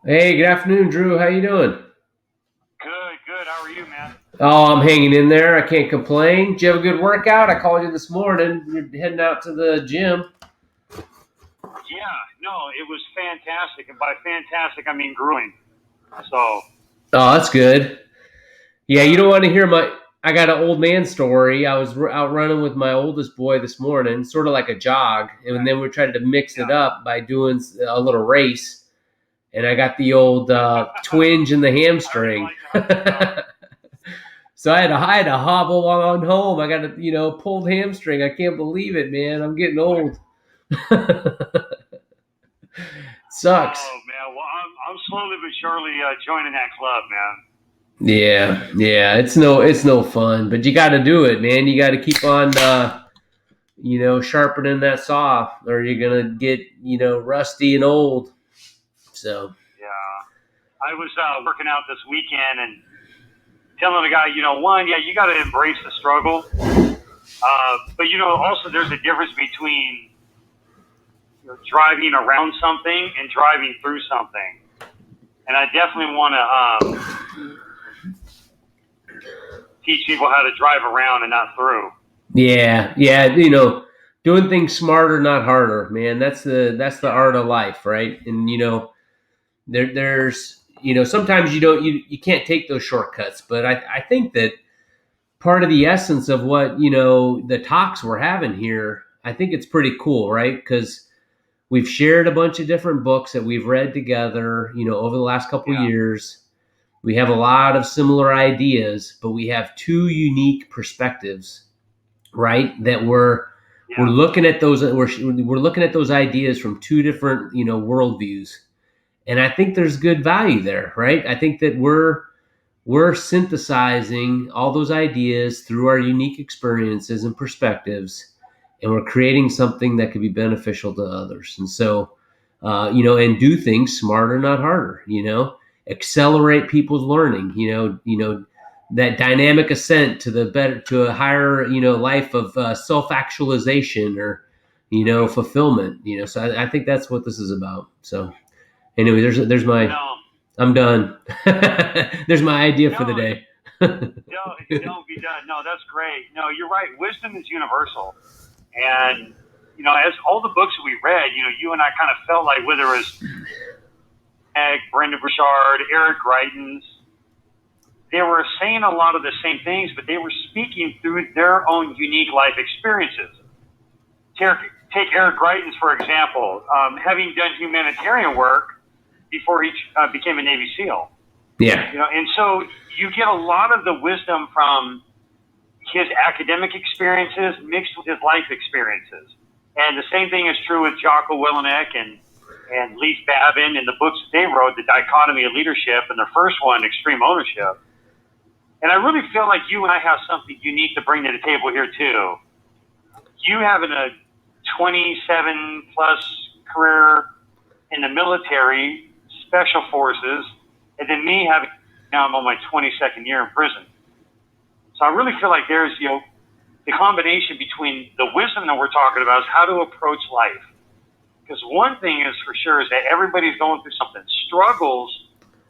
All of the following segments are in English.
Hey, good afternoon, Drew. How you doing? Good, good. How are you, man? Oh, I'm hanging in there. I can't complain. Did you have a good workout? I called you this morning. You're heading out to the gym. Yeah, no, it was fantastic. And by fantastic, I mean grueling. So, Oh, that's good. Yeah, you yeah, don't want to hear my. I got an old man story. I was out running with my oldest boy this morning, sort of like a jog, and okay, then we tried to mix it yeah. up by doing a little race. And I got the old twinge in the I already hamstring. like how this is going. So I had to hobble on home. I got a pulled hamstring. I can't believe it, man. I'm getting old. Sucks. Oh, man. Well, I'm slowly but surely joining that club, man. Yeah, yeah. It's no fun, but you got to do it, man. You got to keep on, sharpening that saw, or you're gonna get, rusty and old. So Yeah. I was working out this weekend and telling the guy, one, yeah, you got to embrace the struggle. But, also there's a difference between driving around something and driving through something. And I definitely want to teach people how to drive around and not through. yeah, yeah. Doing things smarter, not harder, man. That's the art Yeah, of life, right? And there's sometimes you can't take those shortcuts, but I think that part of the essence of what the talks we're having here, I think it's pretty cool, right? Because we've shared a bunch of different books that we've read together, over the last couple of yeah, years. We have a lot of similar ideas, but we have two unique perspectives, right? That we're yeah, looking at those we're looking at those ideas from two different worldviews, and I think there's good value there, right? I think that we're synthesizing all those ideas through our unique experiences and perspectives, and we're creating something that could be beneficial to others. And so, and do things smarter, not harder. Accelerate people's learning. That dynamic ascent to the better, to a higher, life of self actualization or right. fulfillment. So I think that's what this is about. So anyway, there's my No, I'm done. There's my idea for the no, day. don't be done. No, that's great. No, you're right. Wisdom is universal, and as all the books that we read, you and I kind of felt like whether it was Egg, Brendan Burchard, Eric Greitens, they were saying a lot of the same things, but they were speaking through their own unique life experiences. Take, take Eric Greitens, for example, having done humanitarian work before he became a Navy SEAL. Yeah. And so you get a lot of the wisdom from his academic experiences mixed with his life experiences. And the same thing is true with Jocko Willemick and Leif Babin and the books that they wrote, The Dichotomy of Leadership, and their first one, Extreme Ownership. And I really feel like you and I have something unique to bring to the table here, too. You having a 27 plus career in the military, special forces, and then me having, now I'm on my 22nd year in prison. So I really feel like there's, the combination between the wisdom that we're talking about is how to approach life. Because one thing is for sure is that everybody's going through something. Struggles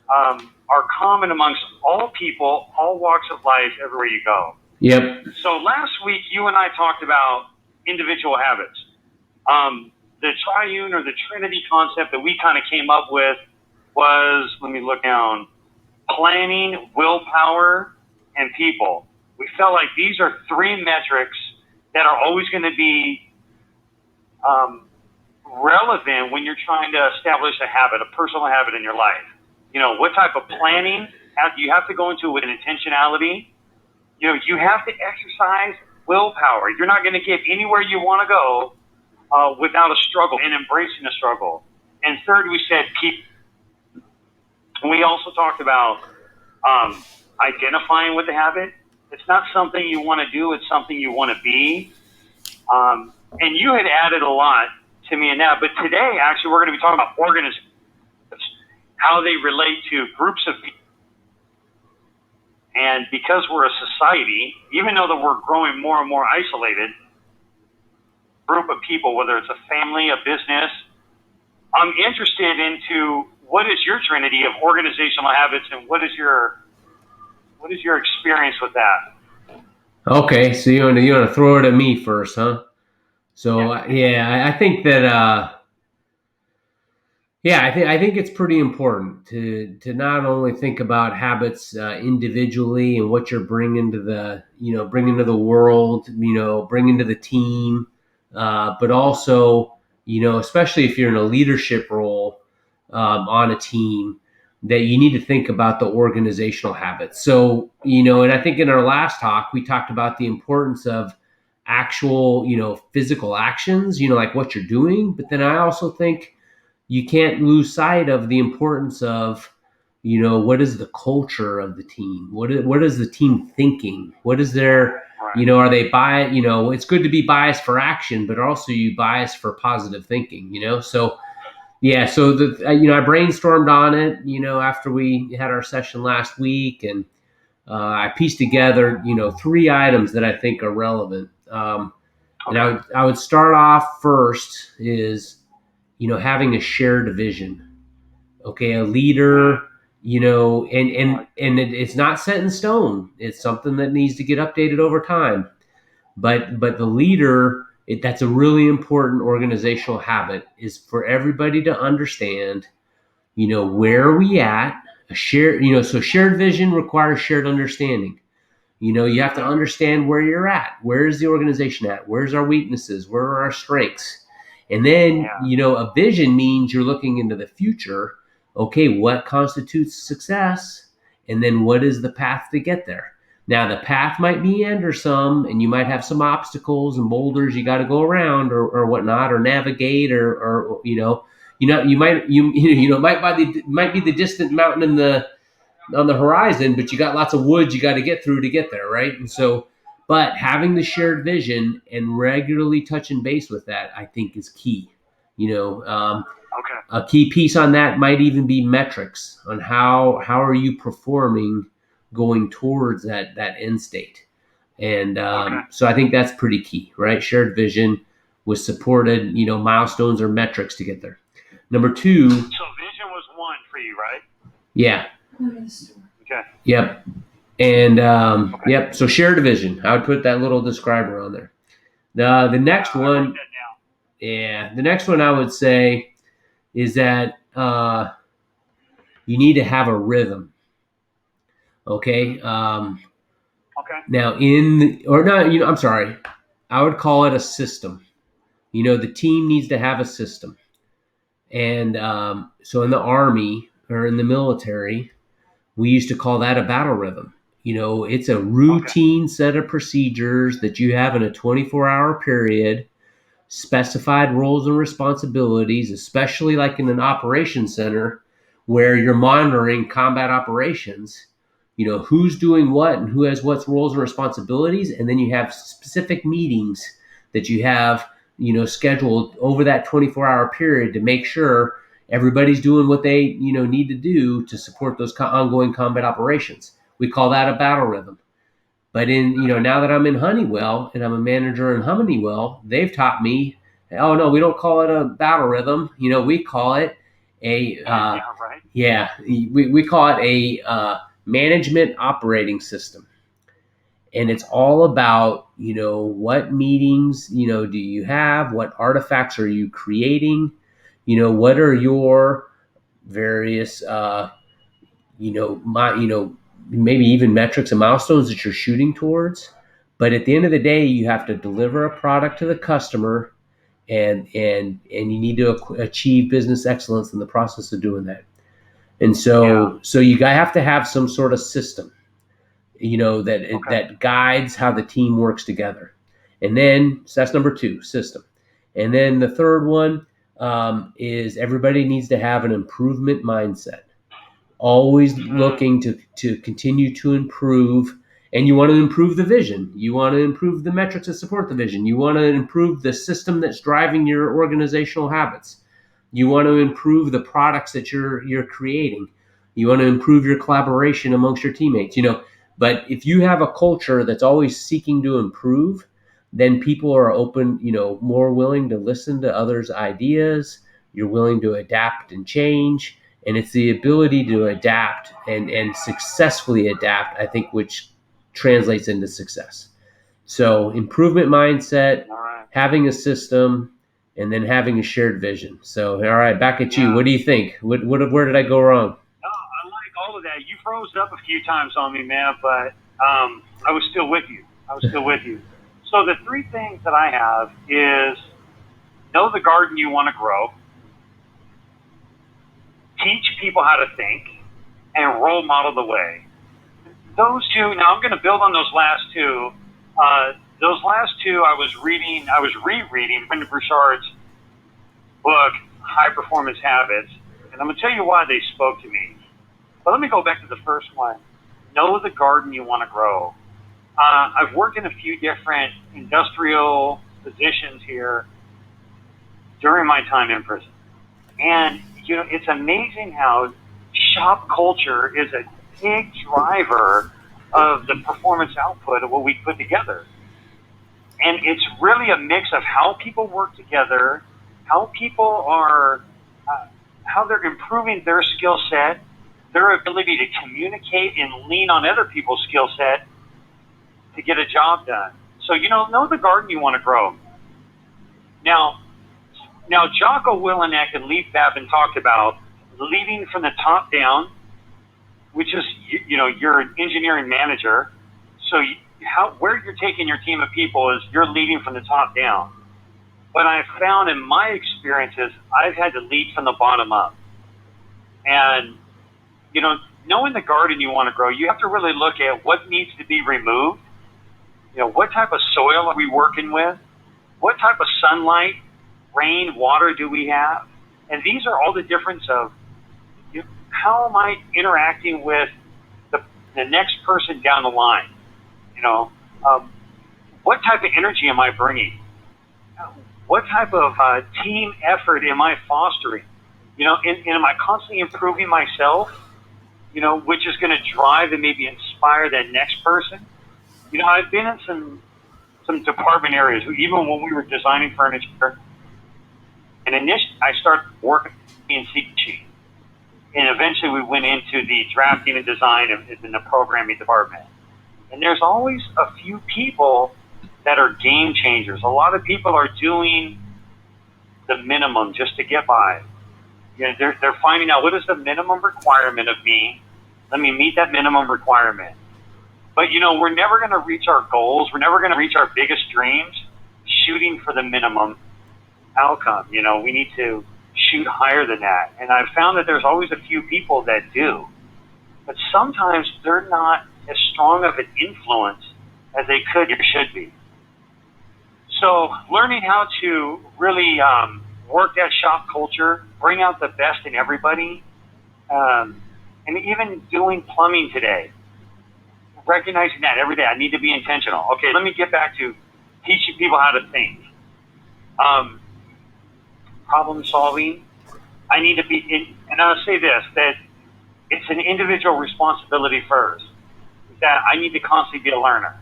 are common amongst all people, all walks of life, everywhere you go. Yep. So last week, you and I talked about individual habits. The triune or the Trinity concept that we kind of came up with was, let me look down, planning, willpower, and people. We felt like these are three metrics that are always going to be um, relevant when you're trying to establish a habit, a personal habit in your life. What type of planning you have to go into with an intentionality. You have to exercise willpower. You're not going to get anywhere you want to go without a struggle and embracing a struggle. And third, we said keep. And we also talked about identifying with the habit. It's not something you want to do, it's something you want to be. And you had added a lot to me in that. But today, actually, we're going to be talking about organizations, how they relate to groups of people. And because we're a society, even though that we're growing more and more isolated, group of people, whether it's a family, a business, I'm interested into what is your trinity of organizational habits, and what is your experience with that? Okay, so you want to throw it at me first, huh? So I think that I think it's pretty important to not only think about habits individually and what you're bringing to the bringing to the world, bringing to the team, but also especially if you're in a leadership role on a team, that you need to think about the organizational habits. So and I think in our last talk we talked about the importance of actual physical actions, like what you're doing, but then I also think you can't lose sight of the importance of what is the culture of the team, what is the team thinking, what is their are they it's good to be biased for action, but also you bias for positive thinking, so so I brainstormed on it after we had our session last week, and I pieced together 3 items that I think are relevant. And I would start off first is having a shared vision. Okay, a leader, it's not set in stone. It's something that needs to get updated over time. But the leader, that's a really important organizational habit, is for everybody to understand, where are we at? A shared, so shared vision requires shared understanding. You have to understand where you're at. Where is the organization at? Where's our weaknesses? Where are our strengths? And then, a vision means you're looking into the future. Okay, what constitutes success? And then what is the path to get there? Now, the path might meander some, and you might have some obstacles and boulders you got to go around or whatnot, or navigate, or you might might be the distant mountain on the horizon, but you got lots of woods you got to get through to get there, right? And so, but having the shared vision and regularly touching base with that, I think, is key. A key piece on that might even be metrics on how are you performing going towards that end state. And so I think that's pretty key, right? Shared vision with supported, milestones or metrics to get there. Number 2. So vision was 1 for you, right? Yeah. Okay. Yep. And yep. So shared vision. I would put that little describer on there. The next one. Yeah. The next one I would say is that you need to have a rhythm. Okay. Now I'm sorry. I would call it a system. The team needs to have a system. And so in the Army or in the military, we used to call that a battle rhythm. It's a routine set of procedures that you have in a 24-hour period, specified roles and responsibilities, especially like in an operations center where you're monitoring combat operations. Who's doing what and who has what roles and responsibilities. And then you have specific meetings that you have, scheduled over that 24-hour period to make sure everybody's doing what they, need to do to support those ongoing combat operations. We call that a battle rhythm. But now that I'm in Honeywell and I'm a manager in Honeywell, they've taught me, oh no, we don't call it a battle rhythm. We call it we call it a management operating system. And it's all about, what meetings, do you have? What artifacts are you creating? What are your various, maybe even metrics and milestones that you're shooting towards. But at the end of the day, you have to deliver a product to the customer, and you need to achieve business excellence in the process of doing that. And so you have to have some sort of system, that guides how the team works together. And then, so that's number 2, system. And then the third one is everybody needs to have an improvement mindset. Always looking to continue to improve. And you want to improve the vision. You want to improve the metrics that support the vision. You want to improve the system that's driving your organizational habits. You want to improve the products that you're creating. You want to improve your collaboration amongst your teammates. But if you have a culture that's always seeking to improve, then people are open, more willing to listen to others' ideas. You're willing to adapt and change. And it's the ability to adapt and successfully adapt, I think, which translates into success. So improvement mindset, All right. having a system, and then having a shared vision. So, all right, back at you. Yeah. What do you think? Where did I go wrong? No, I like all of that. You froze up a few times on me, man, but I was still with you. I was still with you. So the three things that I have is know the garden you want to grow, teach people how to think, and role model the way. Those two. Now I'm going to build on those last two. Those last two, I was rereading Brendan Burchard's book, High Performance Habits, and I'm going to tell you why they spoke to me. But let me go back to the first one. Know the garden you want to grow. I've worked in a few different industrial positions here during my time in prison. And, it's amazing how shop culture is a big driver of the performance output of what we put together. And it's really a mix of how people work together, how people are, how they're improving their skill set, their ability to communicate and lean on other people's skill set to get a job done. So, know the garden you want to grow. Now, Jocko Willink and Leif Babin talked about leading from the top down, which is, you're an engineering manager. So where you're taking your team of people is you're leading from the top down. But I've found in my experiences, I've had to lead from the bottom up. And, knowing the garden you want to grow, you have to really look at what needs to be removed. What type of soil are we working with? What type of sunlight, rain, water do we have? And these are all the difference of how am I interacting with the next person down the line? What type of energy am I bringing? What type of team effort am I fostering? And am I constantly improving myself? Which is going to drive and maybe inspire that next person. I've been in some department areas, even when we were designing furniture, and initially I started working in CG, and eventually we went into the drafting and design in the programming department. And there's always a few people that are game changers. A lot of people are doing the minimum just to get by. They're finding out what is the minimum requirement of me. Let me meet that minimum requirement. But, we're never going to reach our goals. We're never going to reach our biggest dreams shooting for the minimum outcome. We need to shoot higher than that. And I've found that there's always a few people that do. But sometimes they're not as strong of an influence as they could or should be. So learning how to really work that shop culture, bring out the best in everybody, and even doing plumbing today. Recognizing that every day, I need to be intentional. Okay, let me get back to teaching people how to think. Problem solving. I need to be, and I'll say this, that it's an individual responsibility first. That I need to constantly be a learner.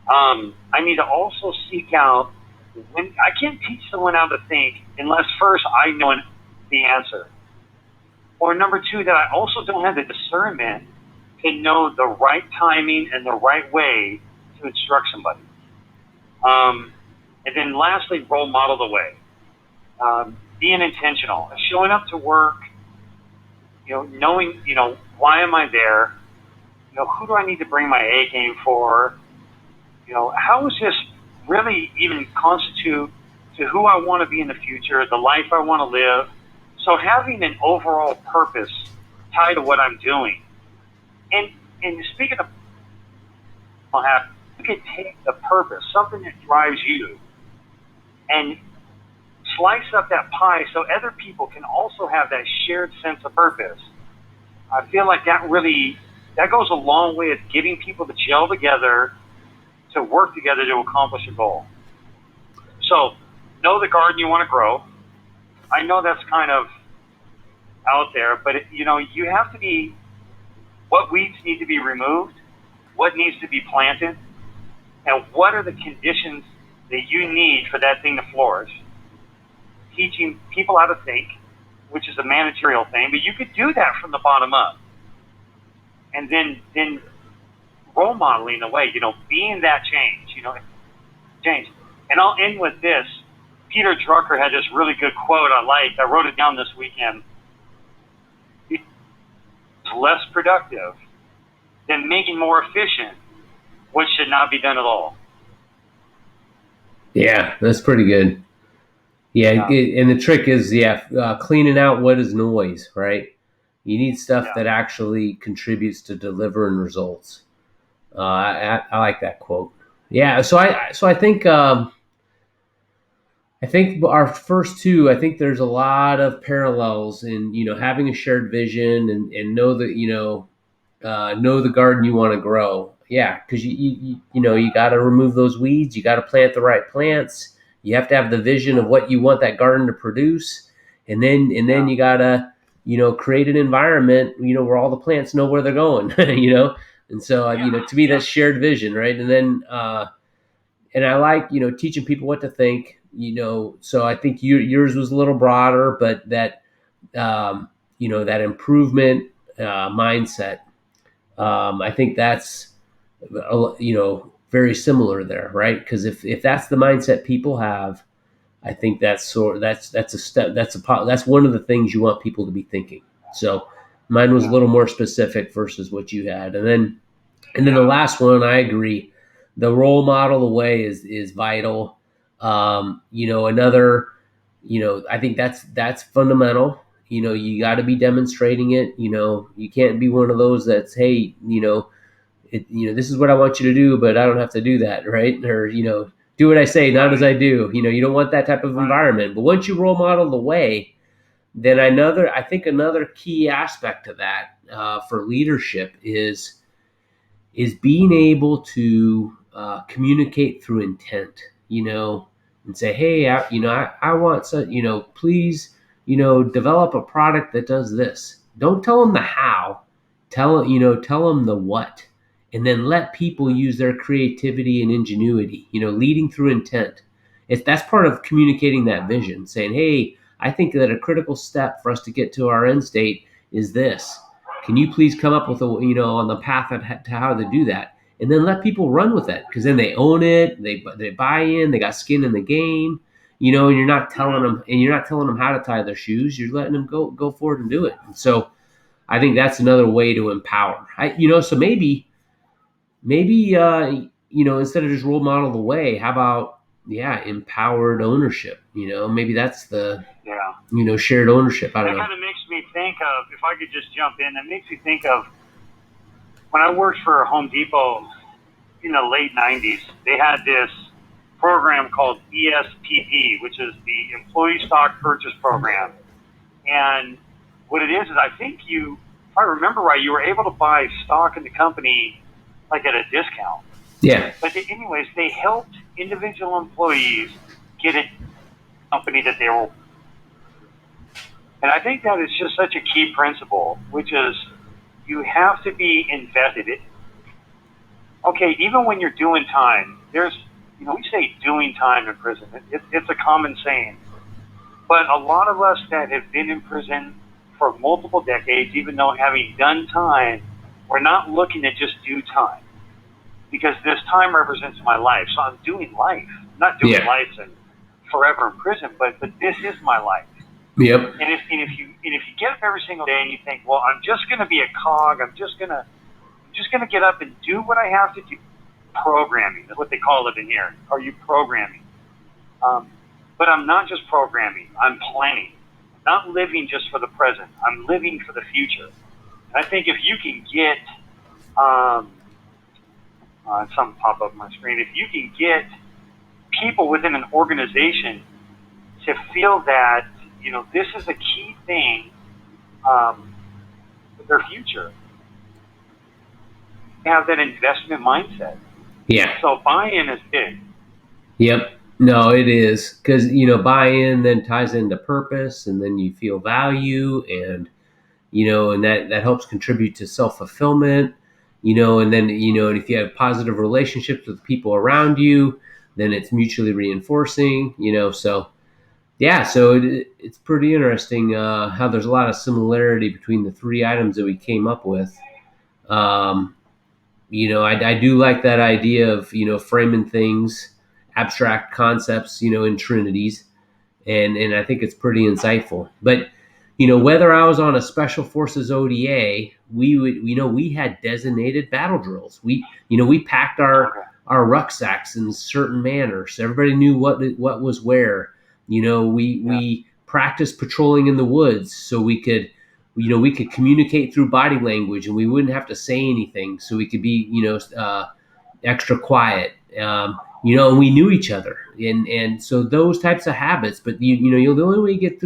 I need to also seek out, I can't teach someone how to think unless first I know the answer. Or number two, that I also don't have the discernment to know the right timing and the right way to instruct somebody. And then lastly, role model the way. Being intentional, showing up to work, knowing, why am I there? Who do I need to bring my A game for? How is this really even constitute to who I want to be in the future, the life I want to live? So having an overall purpose tied to what I'm doing. And speaking of, you could take the purpose, something that drives you, and slice up that pie so other people can also have that shared sense of purpose. I feel like that goes a long way of getting people to gel together, to work together to accomplish a goal. So, know the garden you want to grow. I know that's kind of out there, but you have to be, what weeds need to be removed, what needs to be planted, and what are the conditions that you need for that thing to flourish. Teaching people how to think, which is a managerial thing, but you could do that from the bottom up. And then role modeling the way, being that change, change. And I'll end with this. Peter Drucker had this really good quote I liked. I wrote it down this weekend. It's less productive than making more efficient, which should not be done at all. Yeah, that's pretty good. Yeah. And the trick is, cleaning out what is noise, right? You need stuff that actually contributes to delivering results. I like that quote. Yeah, so I think our first two. I think there's a lot of parallels in having a shared vision and know that know the garden you want to grow. Yeah, because you got to remove those weeds. You got to plant the right plants. You have to have the vision of what you want that garden to produce, and then you got to create an environment where all the plants know where they're going. And so to me that's shared vision, right? And then and I like teaching people what to think. So I think yours was a little broader, but that that improvement mindset. I think that's very similar there, right? Because if that's the mindset people have, I think that's a step. That's one of the things you want people to be thinking. So mine was a little more specific versus what you had, and then the last one, I agree. The role model away is vital. Another, I think that's fundamental. You got to be demonstrating it. You can't be one of those that's, hey, this is what I want you to do, but I don't have to do that, right? Or do what I say, not as I do. You don't want that type of environment. But once you role model the way, then I think another key aspect of that for leadership is being able to communicate through intent, and say, hey, I want some, please, develop a product that does this. Don't tell them the how, tell them the what, and then let people use their creativity and ingenuity, leading through intent. That's part of communicating that vision, saying, hey, I think that a critical step for us to get to our end state is this. Can you please come up with on the path to how to do that, and then let people run with it, because then they own it, they buy in, they got skin in the game, and you're not telling them how to tie their shoes. You're letting them go forward and do it. And so I think that's another way to empower. So maybe instead of just role model the way, how about empowered ownership? Maybe that's the shared ownership. I don't know. That kind of makes me think of, if I could just jump in, that makes me think of when I worked for Home Depot in the late 90s. They had this program called ESPP, which is the Employee Stock Purchase Program. And what it is I think if I remember right, you were able to buy stock in the company like at a discount. Yeah. But anyways, they helped individual employees get a company that they were. And I think that is just such a key principle, which is you have to be invested. Okay, even when you're doing time, we say doing time in prison. It's a common saying. But a lot of us that have been in prison for multiple decades, even though having done time, we're not looking to just do time. Because this time represents my life. So I'm doing life. I'm not doing life and forever in prison, but this is my life. Yep. And if you get up every single day and you think, well, I'm just going to be a cog, I'm just going to get up and do what I have to do. Programming is what they call it in here. Are you programming? But I'm not just programming. I'm planning. I'm not living just for the present. I'm living for the future. And I think if you can get something pop up on my screen. If you can get people within an organization to feel that this is a key thing with their future, have that investment mindset. Yeah. So buy-in is big. Yep. No, it is, because buy-in then ties into purpose, and then you feel value, and and that helps contribute to self-fulfillment. And then and if you have positive relationships with people around you, then it's mutually reinforcing. So Yeah, so it's pretty interesting how there's a lot of similarity between the three items that we came up with. Um, I do like that idea of framing things, abstract concepts, in trinities, and I think it's pretty insightful. But whether I was on a special forces ODA, we had designated battle drills. We packed our Okay. rucksacks in a certain manner, so everybody knew what was where. We Yeah. we practiced patrolling in the woods, so we could communicate through body language, and we wouldn't have to say anything, so we could be extra quiet. And we knew each other, and so those types of habits. But the only way you get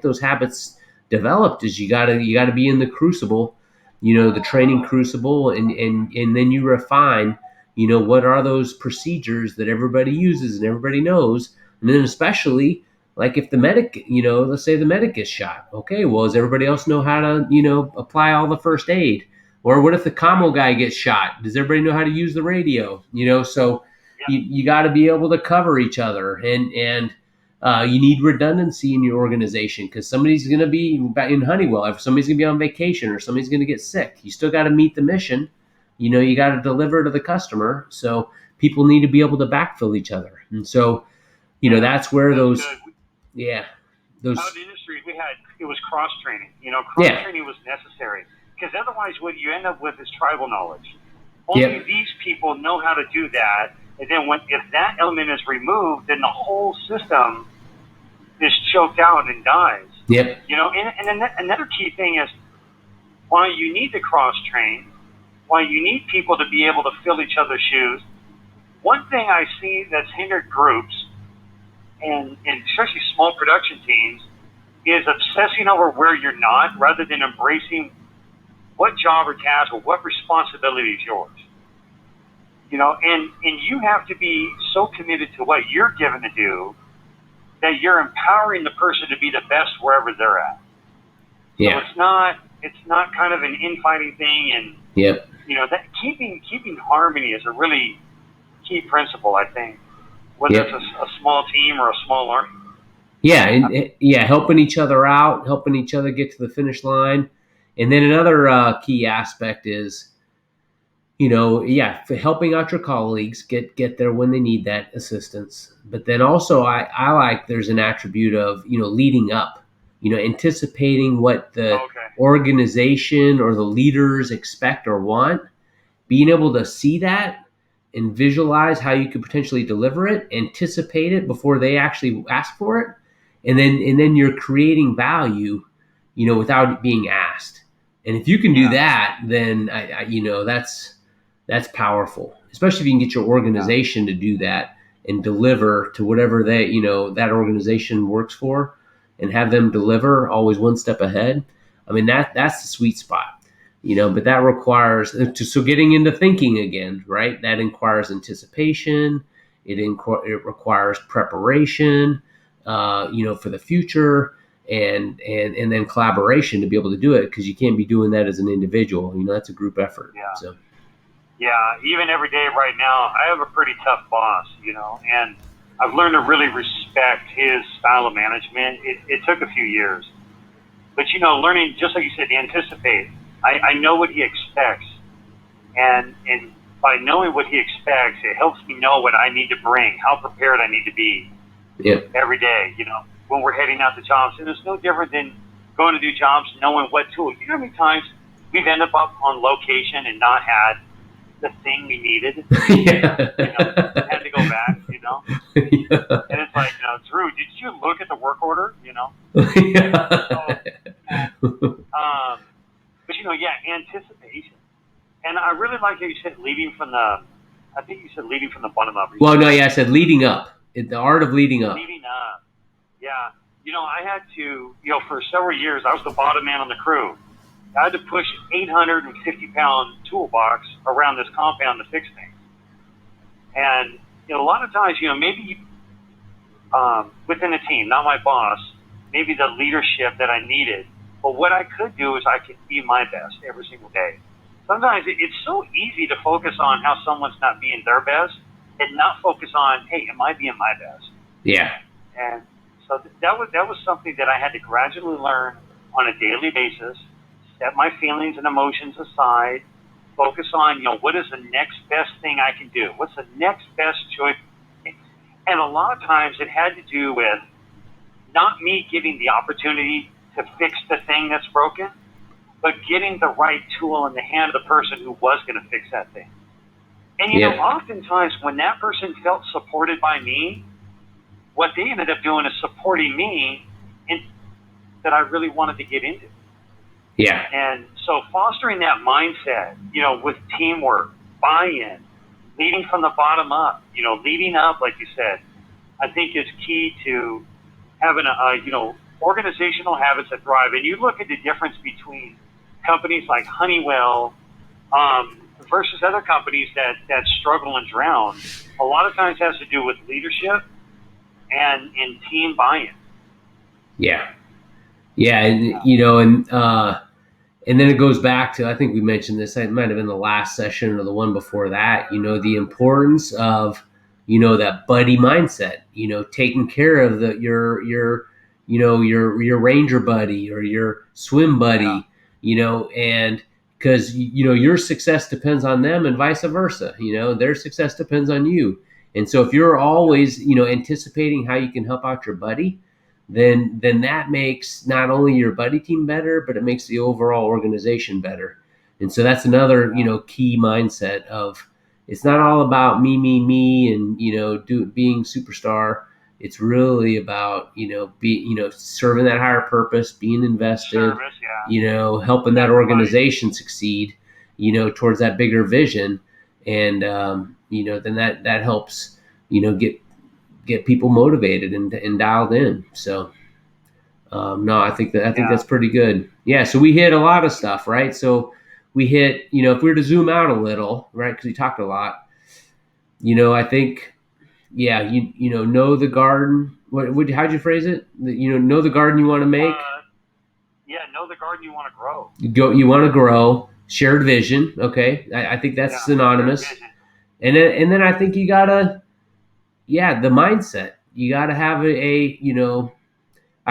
those habits developed is you gotta be in the crucible, the training crucible, and then you refine, what are those procedures that everybody uses and everybody knows, and then especially like if the medic, let's say the medic gets shot. Okay, well, does everybody else know how to apply all the first aid? Or what if the commo guy gets shot? Does everybody know how to use the radio? So Yeah. you got to be able to cover each other, and you need redundancy in your organization because somebody's going to be in Honeywell. If somebody's going to be on vacation or somebody's going to get sick, you still got to meet the mission. You got to deliver to the customer. So people need to be able to backfill each other, and so Yeah. that's where That's those good. yeah Out those in industry, it was cross training. Cross yeah training was necessary because otherwise, what you end up with is tribal knowledge. Only yep these people know how to do that, and then if that element is removed, then the whole system is choked out and dies. yep And another key thing is why you need to cross train, why you need people to be able to fill each other's shoes. One thing I see that's hindered groups and especially small production teams is obsessing over where you're not rather than embracing what job or task or what responsibility is yours. And you have to be so committed to what you're given to do that you're empowering the person to be the best wherever they're at. So yeah it's not kind of an infighting thing, and yep that keeping harmony is a really key principle, I think, whether it's yep a small team or a small army. Yeah, and yeah, helping each other out, helping each other get to the finish line, and then another key aspect is, yeah, for helping out your colleagues get there when they need that assistance. But then also, I like there's an attribute of leading up, anticipating what the Okay. organization or the leaders expect or want, being able to see that and visualize how you could potentially deliver it, anticipate it before they actually ask for it, and then you're creating value, without being asked. And if you can do Yeah. that, then that's powerful, especially if you can get your Yeah. organization to do that and deliver to whatever that organization works for, and have them deliver always one step ahead. I mean that's the sweet spot. But that requires so getting into thinking again, right? That requires anticipation. It requires preparation, for the future, and then collaboration to be able to do it, because you can't be doing that as an individual. That's a group effort. Yeah. So Yeah. Even every day right now, I have a pretty tough boss, and I've learned to really respect his style of management. It took a few years, but learning, just like you said, to anticipate. I know what he expects, and by knowing what he expects, it helps me know what I need to bring, how prepared I need to be yeah, every day. When we're heading out to jobs, and it's no different than going to do jobs, knowing what tool. You know how many times we've ended up on location and not had the thing we needed, yeah. had to go back, Yeah. and it's like, Drew, did you look at the work order, So, um, but yeah, anticipation, and I really like how you said leading from the. I think you said leading from the bottom up. Well, no, yeah, I said leading up. The art of leading up. Leading up. Yeah. I had to, for several years, I was the bottom man on the crew. I had to push 850-pound toolbox around this compound to fix things. And, a lot of times, maybe within the team, not my boss, maybe the leadership that I needed. But what I could do is I could be my best every single day. Sometimes it's so easy to focus on how someone's not being their best and not focus on, hey, am I being my best? Yeah. And So that was something that I had to gradually learn on a daily basis. Set my feelings and emotions aside. Focus on, what is the next best thing I can do? What's the next best choice? And a lot of times it had to do with not me giving the opportunity to fix the thing that's broken, but getting the right tool in the hand of the person who was going to fix that thing. And, oftentimes when that person felt supported by me, what they ended up doing is supporting me in that I really wanted to get into. Yeah. And so fostering that mindset, with teamwork, buy-in, leading from the bottom up, leading up, like you said, I think is key to having organizational habits that thrive. And you look at the difference between companies like Honeywell versus other companies that struggle and drown. A lot of times has to do with leadership and team buy-in. Yeah. Yeah. And then it goes back to, I think we mentioned this, it might have been the last session or the one before that, the importance of, that buddy mindset, taking care of your ranger buddy or your swim buddy, and because, your success depends on them and vice versa, their success depends on you. And so if you're always, anticipating how you can help out your buddy, then that makes not only your buddy team better, but it makes the overall organization better. And so that's another, key mindset of, it's not all about me, and, being superstar. It's really about, serving that higher purpose, being invested, Service, helping that organization succeed, towards that bigger vision. And, then that helps, get people motivated and dialed in. So, no, I think that's pretty good. Yeah. So we hit a lot of stuff, right? So we hit, if we were to zoom out a little, right? Because we talked a lot, I think, yeah, know the garden. How'd you phrase it? Know the garden you want to make. Know the garden you want to grow. You want to grow. Shared vision. Okay. I think that's synonymous. And then I think you gotta, the mindset. You gotta have I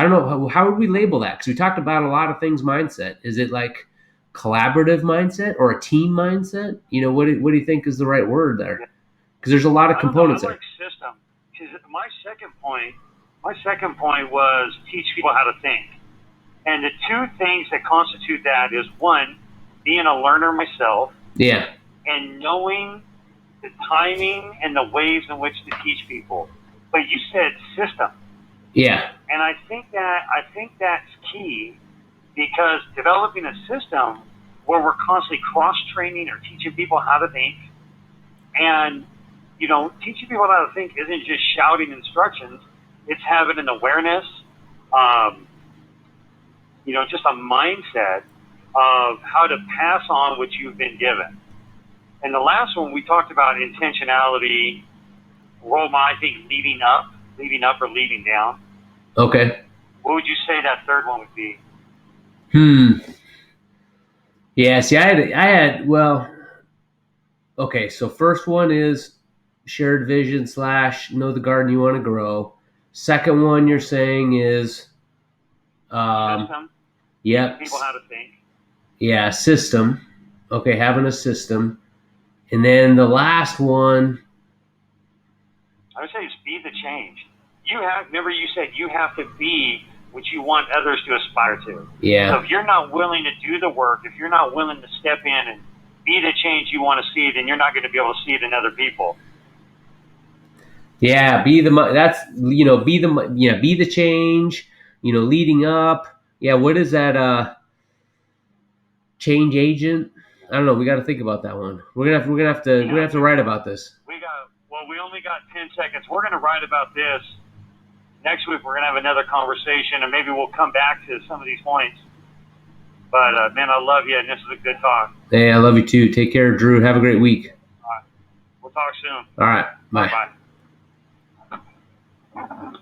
don't know, how would we label that? Because we talked about a lot of things mindset. Is it like collaborative mindset or a team mindset? What do you think is the right word there? Because there's a lot of components there. I like system. Because my second point was teach people how to think. And the two things that constitute that is, one, being a learner myself. Yeah. And knowing the timing and the ways in which to teach people. But you said system. Yeah. And I think that's key, because developing a system where we're constantly cross-training or teaching people how to think, and teaching people how to think isn't just shouting instructions; it's having an awareness, just a mindset of how to pass on what you've been given. And the last one we talked about intentionality, role model. I think leading up or leading down. Okay. What would you say that third one would be? Yeah, see, I had, well, okay, so first one is shared vision / know the garden you want to grow. Second one you're saying is, system. Yep. People how to think. Yeah, system. Okay, having a system. And then the last one, I would say is be the change. Remember you said you have to be what you want others to aspire to. Yeah. So if you're not willing to do the work, if you're not willing to step in and be the change you want to see, then you're not going to be able to see it in other people. Yeah, be the change, leading up. Yeah, what is that change agent? I don't know, we got to think about that one. We're going to have to write about this. We only got 10 seconds. We're going to write about this. Next week, we're going to have another conversation, and maybe we'll come back to some of these points. But, man, I love you, and this is a good talk. Hey, I love you too. Take care, Drew. Have a great week. All right. We'll talk soon. All right. Bye. Bye-bye.